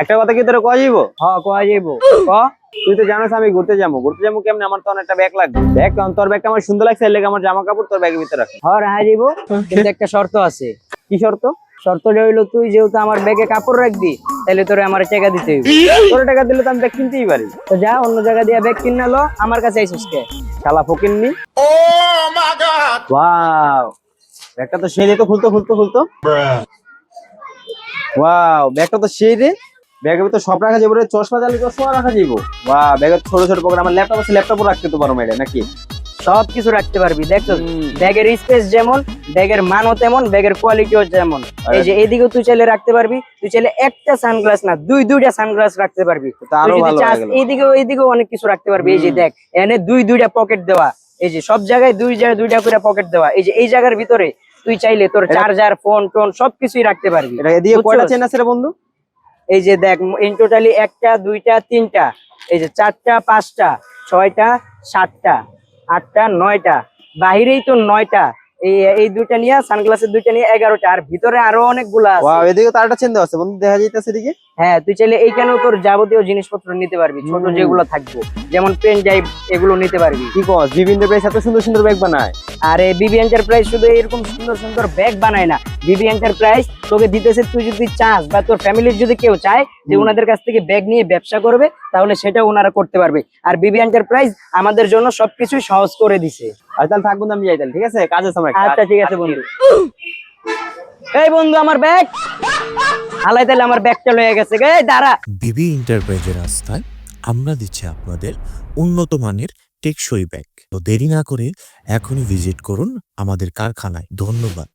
একটা কথা কি তোর কয়া যাইবো? হ্যাঁ কোয়া যাইবো। ক তুই তো জানোস আমি ঘুরতে যাবো কেমনে, আমার তো একটা ব্যাগ লাগবে। ব্যাগ কারণ তোর ব্যাগটা আমার সুন্দর লাগছে, এর লেগে আমার জামা কাপড় তোর ব্যাগের ভিতরে রাখ। হ্যাঁ রাখা যাইবো, কিন্তু একটা শর্ত আছে। কি শর্ত? শর্তটা হইলো তুই যেহেতু আমার ব্যাগে কাপড় রাখবি, তাহলে তোরে আমার টাকা দিতে হইবে। তোর টাকা দিলে তো আমি ব্যাগ কিনতেই পারি। তো যা অন্য জায়গা দিয়ে ব্যাগ কিনে লো, আমার কাছে আইসিস কে? শালা ফকিন্নি। ওয়াও, ব্যাগটা তো সেই রে, তো খুলতো। ওয়াও, ব্যাগটা তো সেই রে। ব্যাগের ভিতর সব রাখা যাবে রে, চশমা জানলে চশমা রাখা যাবো। বাহ, ব্যাগের ছোট ছোট পকেট, আমার ল্যাপটপ আছে, ল্যাপটপও রাখতে তো পারো মেরে নাকি? সব কিছু রাখতে পারবি। দেখছো ব্যাগের স্পেস যেমন, ব্যাগের মানও তেমন, ব্যাগের কোয়ালিটিও যেমন। এই যে এইদিকেও তুই চাইলে রাখতে পারবি, তুই চাইলে একটা সানগ্লাস না দুইটা সানগ্লাস রাখতে পারবি। তা আরো তুই যদি ভালো চাস হয়ে গেল। এইদিকেও অনেক কিছু রাখতে পারবি। এই যে দেখ, এনে দুইটা পকেট দেওয়া, এই যে সব জায়গায় দুইটা করে পকেট দেওয়া। এই যে এই জায়গার ভিতরে তুই চাইলে তোর চার্জার, ফোন টোন সবকিছুই রাখতে পারবি। এটা এদিকে কয়টা বুঝছস? চেন আছে রে বন্ধু? এই যে দেখ, ইন টোটালি 1টা 2টা 3টা, এই যে 4টা 5টা 6টা 7টা 8টা 9টা, বাহিরেই তো 9টা। এই দুইটা নিয়ে সানগ্লাসের দুইটা নিয়ে 11টা, আর ভিতরে আরো অনেকগুলা আছে। ওয়াও, এদিকে তো আরেকটা চেন দেওয়া আছে বন্ধু, দেখা যাইতেছে এদিকে। হ্যাঁ তুই চাইলে এইখানেও তোর যাবতীয় জিনিসপত্র নিতে পারবি, ছোট যেগুলো থাকবো, যেমন পেন ড্রাইভ, এগুলো নিতে পারবি। কি কস, বিভিন্ন প্রাইস এত সুন্দর সুন্দর ব্যাগ বানায়? আরে বিবি এন্টারপ্রাইজ শুধু এরকম সুন্দর সুন্দর ব্যাগ বানায় না, বিবি এন্টারপ্রাইজ তোকে দিতেছে, তুই যদি চাস বা তোর ফ্যামিলির যদি কেউ চায় যে ওনাদের কাছ থেকে ব্যাগ নিয়ে ব্যবসা করবে, তাহলে সেটা ওনারা করতে পারবে। আর বিবি এন্টারপ্রাইজ আমাদের জন্য সবকিছু সহজ করে দিছে। আর তাহলে থাক বন্ধু, আমি যাই তাহলে, ঠিক আছে? কাজ আছে আমার একটা। আচ্ছা ঠিক আছে বন্ধু। এই বন্ধু আমার ব্যাগ হালাই, তাহলে আমার ব্যাগটা লয়ে গেছে। এই দাঁড়া। বিবি এন্টারপ্রাইজের রাস্তায় আমরা দিচ্ছি আপনাদের উন্নত মানের টেকসই ব্যাগ। তো দেরি না করে এখনই ভিজিট করুন আমাদের কারখানায়। ধন্যবাদ।